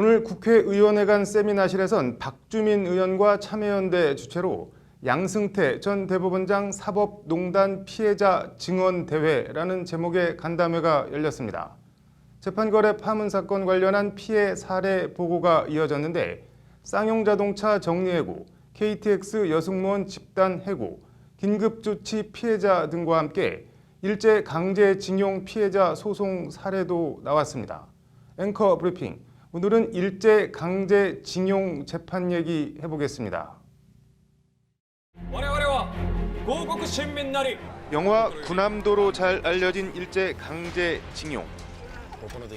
오늘 국회의원회 간 세미나실에선 박주민 의원과 참여연대 주최로 양승태 전 대법원장 사법농단 피해자 증언대회라는 제목의 간담회가 열렸습니다. 재판거래 파문 사건 관련한 피해 사례 보고가 이어졌는데 쌍용자동차 정리해고, KTX 여승무원 집단 해고, 긴급조치 피해자 등과 함께 일제 강제징용 피해자 소송 사례도 나왔습니다. 앵커 브리핑, 오늘은 일제 강제징용 재판 얘기 해보겠습니다. 영화 군함도로 잘 알려진 일제 강제징용.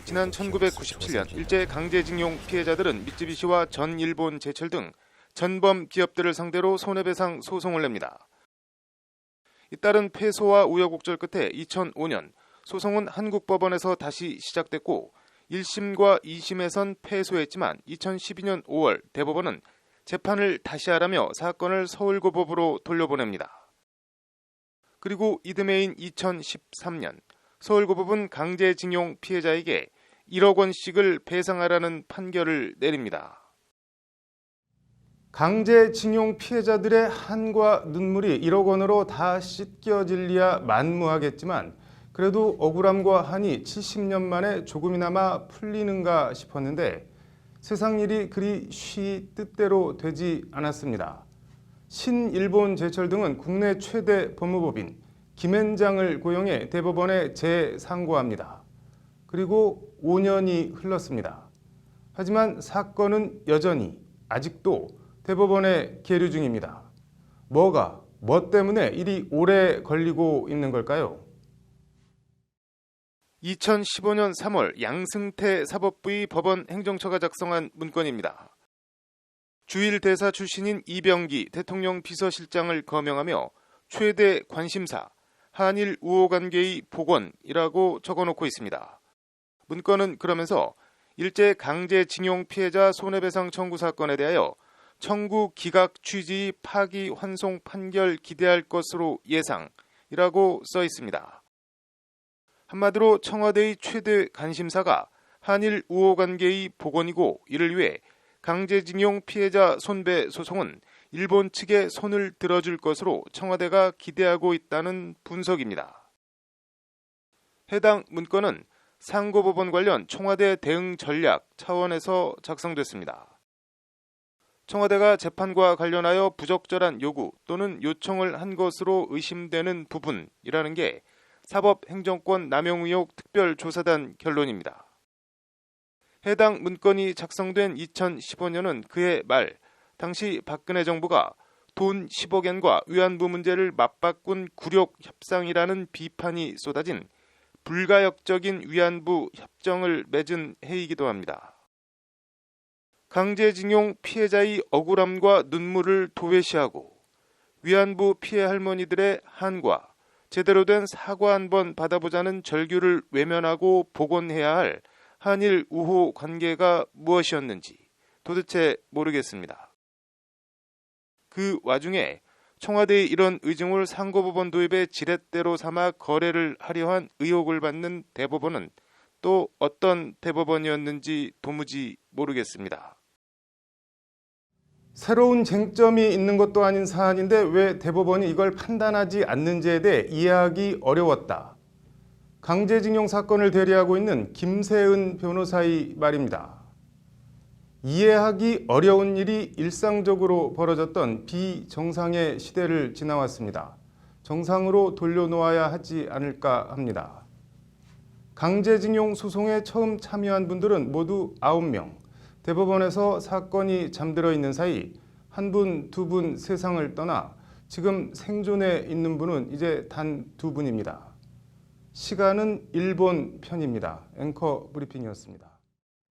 지난 1997년 일제 강제징용 피해자들은 미쯔비시와 전 일본 제철 등 전범 기업들을 상대로 손해배상 소송을 냅니다. 잇따른 패소와 우여곡절 끝에 2005년 소송은 한국 법원에서 다시 시작됐고 1심과 2심에선 패소했지만 2012년 5월 대법원은 재판을 다시 하라며 사건을 서울고법으로 돌려보냅니다. 그리고 이듬해인 2013년 서울고법은 강제징용 피해자에게 1억 원씩을 배상하라는 판결을 내립니다. 강제징용 피해자들의 한과 눈물이 1억 원으로 다 씻겨질리야 만무하겠지만 그래도 억울함과 한이 70년 만에 조금이나마 풀리는가 싶었는데 세상 일이 그리 쉬 뜻대로 되지 않았습니다. 신일본 제철 등은 국내 최대 법무법인 김앤장을 고용해 대법원에 재상고합니다. 그리고 5년이 흘렀습니다. 하지만 사건은 여전히 아직도 대법원에 계류 중입니다. 뭐 때문에 이리 오래 걸리고 있는 걸까요? 2015년 3월 양승태 사법부의 법원 행정처가 작성한 문건입니다. 주일 대사 출신인 이병기 대통령 비서실장을 거명하며 최대 관심사, 한일 우호 관계의 복원이라고 적어놓고 있습니다. 문건은 그러면서 일제 강제징용 피해자 손해배상 청구 사건에 대하여 청구 기각 취지 파기 환송 판결 기대할 것으로 예상이라고 써 있습니다. 한마디로 청와대의 최대 관심사가 한일 우호 관계의 복원이고 이를 위해 강제징용 피해자 손배 소송은 일본 측에 손을 들어줄 것으로 청와대가 기대하고 있다는 분석입니다. 해당 문건은 상고법원 관련 청와대 대응 전략 차원에서 작성됐습니다. 청와대가 재판과 관련하여 부적절한 요구 또는 요청을 한 것으로 의심되는 부분이라는 게 사법행정권 남용 의혹 특별조사단 결론입니다. 해당 문건이 작성된 2015년은 그해 말 당시 박근혜 정부가 돈 10억 엔과 위안부 문제를 맞바꾼 굴욕 협상이라는 비판이 쏟아진 불가역적인 위안부 협정을 맺은 해이기도 합니다. 강제징용 피해자의 억울함과 눈물을 도외시하고 위안부 피해 할머니들의 한과 제대로 된 사과 한 번 받아보자는 절규를 외면하고 복원해야 할 한일 우호 관계가 무엇이었는지 도대체 모르겠습니다. 그 와중에 청와대의 이런 의중을 상고법원 도입의 지렛대로 삼아 거래를 하려 한 의혹을 받는 대법원은 또 어떤 대법원이었는지 도무지 모르겠습니다. 새로운 쟁점이 있는 것도 아닌 사안인데 왜 대법원이 이걸 판단하지 않는지에 대해 이해하기 어려웠다. 강제징용 사건을 대리하고 있는 김세은 변호사의 말입니다. 이해하기 어려운 일이 일상적으로 벌어졌던 비정상의 시대를 지나왔습니다. 정상으로 돌려놓아야 하지 않을까 합니다. 강제징용 소송에 처음 참여한 분들은 모두 9명. 대법원에서 사건이 잠들어 있는 사이 한 분, 두 분 세상을 떠나 지금 생존해 있는 분은 이제 단 2분입니다. 시간은 일본 편입니다. 앵커 브리핑이었습니다.